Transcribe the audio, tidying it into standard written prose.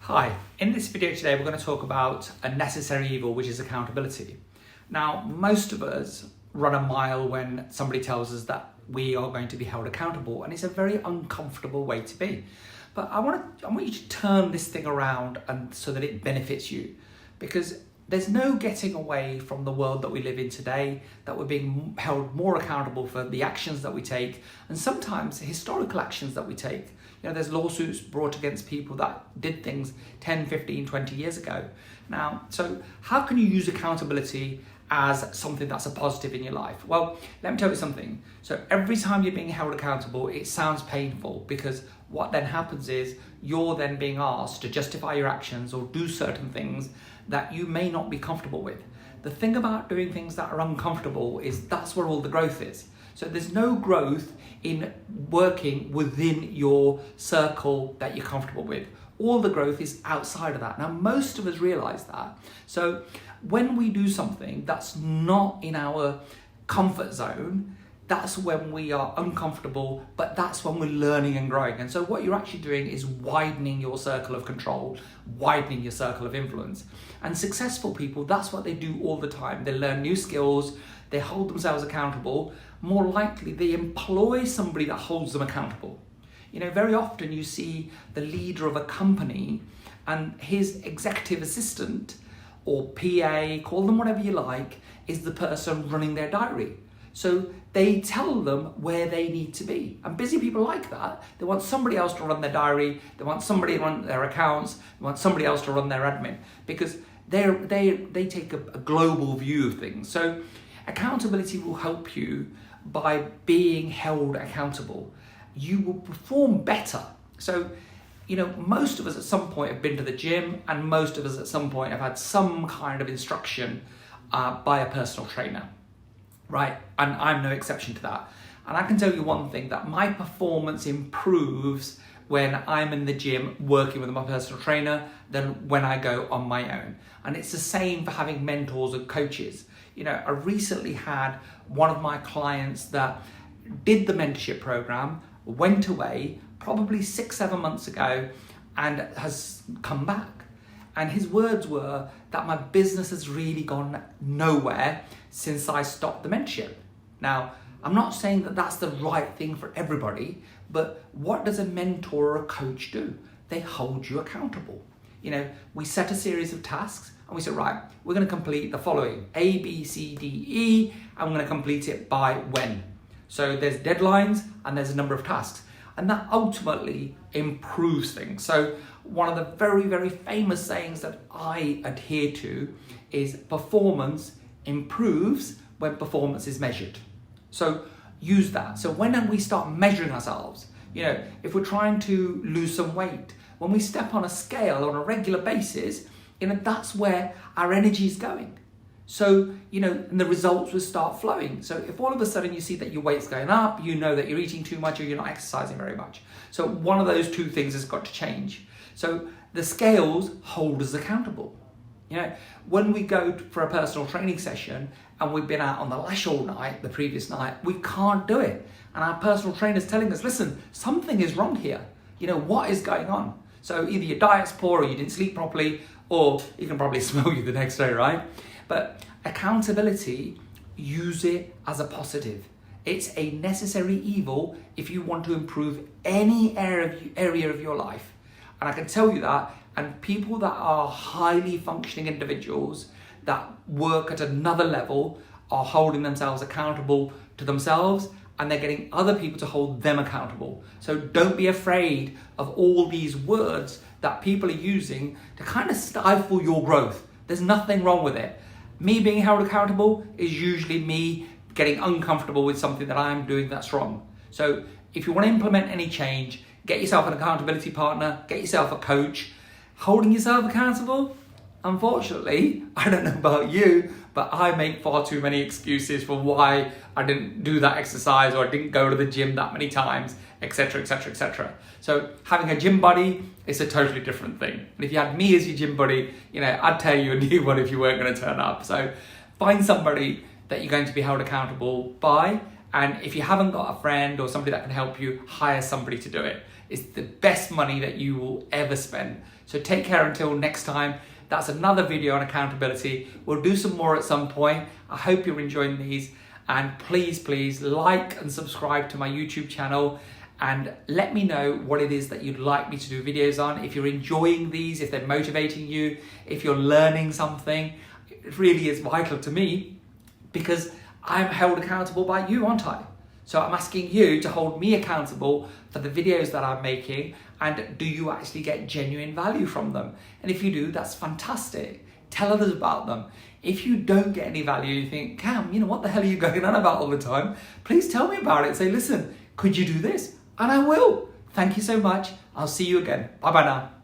Hi, in this video today we're going to talk about a necessary evil, which is accountability. Now, most of us run a mile when somebody tells us that we are going to be held accountable, and it's a very uncomfortable way to be. But I want you to turn this thing around and so that it benefits you, because there's no getting away from the world that we live in today, that we're being held more accountable for the actions that we take, and sometimes historical actions that we take. You know, there's lawsuits brought against people that did things 10, 15, 20 years ago. Now, so how can you use accountability as something that's a positive in your life? Well, let me tell you something. So every time you're being held accountable, it sounds painful, because what then happens is you're then being asked to justify your actions or do certain things that you may not be comfortable with. The thing about doing things that are uncomfortable is that's where all the growth is. So there's no growth in working within your circle that you're comfortable with. All the growth is outside of that. Now, most of us realize that. So when we do something that's not in our comfort zone, that's when we are uncomfortable, but that's when we're learning and growing. And so what you're actually doing is widening your circle of control, widening your circle of influence. And successful people, that's what they do all the time. They learn new skills, they hold themselves accountable. More likely, they employ somebody that holds them accountable. You know, very often you see the leader of a company and his executive assistant or PA, call them whatever you like, is the person running their diary. So they tell them where they need to be. And busy people like that. They want somebody else to run their diary. They want somebody to run their accounts. They want somebody else to run their admin, because they take a global view of things. So accountability will help you by being held accountable. You will perform better. So, you know, most of us at some point have been to the gym, and most of us at some point have had some kind of instruction by a personal trainer. Right, and I'm no exception to that. And I can tell you one thing, that my performance improves when I'm in the gym working with my personal trainer than when I go on my own. And it's the same for having mentors and coaches. You know, I recently had one of my clients that did the mentorship program, went away probably 6-7 months ago, and has come back. And his words were that my business has really gone nowhere since I stopped the mentorship. Now, I'm not saying that that's the right thing for everybody, but what does a mentor or a coach do? They hold you accountable. You know, we set a series of tasks and we say, right, we're going to complete the following, A, B, C, D, E, and we're going to complete it by when. So there's deadlines and there's a number of tasks. And that ultimately improves things. So one of the very, very famous sayings that I adhere to is performance improves when performance is measured. So use that. So when we start measuring ourselves, you know, if we're trying to lose some weight, when we step on a scale on a regular basis, you know, that's where our energy is going. So, you know, and the results will start flowing. So if all of a sudden you see that your weight's going up, you know that you're eating too much or you're not exercising very much. So one of those two things has got to change. So the scales hold us accountable. You know, when we go for a personal training session and we've been out on the lash all night, the previous night, we can't do it. And our personal trainer's telling us, listen, something is wrong here. You know, what is going on? So either your diet's poor or you didn't sleep properly, or you can probably smell you the next day, right? But accountability, use it as a positive. It's a necessary evil if you want to improve any area of your life. And I can tell you that, and people that are highly functioning individuals that work at another level are holding themselves accountable to themselves, and they're getting other people to hold them accountable. So don't be afraid of all these words that people are using to kind of stifle your growth. There's nothing wrong with it. Me being held accountable is usually me getting uncomfortable with something that I'm doing that's wrong. So if you want to implement any change, get yourself an accountability partner, get yourself a coach. Holding yourself accountable, unfortunately, I don't know about you, but I make far too many excuses for why I didn't do that exercise or I didn't go to the gym that many times, etc., etc., etc. So having a gym buddy is a totally different thing. And if you had me as your gym buddy, you know, I'd tell you a new one if you weren't going to turn up. So find somebody that you're going to be held accountable by. And if you haven't got a friend or somebody that can help you, hire somebody to do it. It's the best money that you will ever spend. So take care until next time. That's another video on accountability. We'll do some more at some point. I hope you're enjoying these. And please like and subscribe to my YouTube channel and let me know what it is that you'd like me to do videos on. If you're enjoying these, if they're motivating you, if you're learning something, it really is vital to me because I'm held accountable by you, aren't I? So I'm asking you to hold me accountable for the videos that I'm making, and do you actually get genuine value from them? And if you do, that's fantastic. Tell others about them. If you don't get any value, you think, Kam, you know, what the hell are you going on about all the time? Please tell me about it. Say, listen, could you do this? And I will. Thank you so much. I'll see you again. Bye-bye now.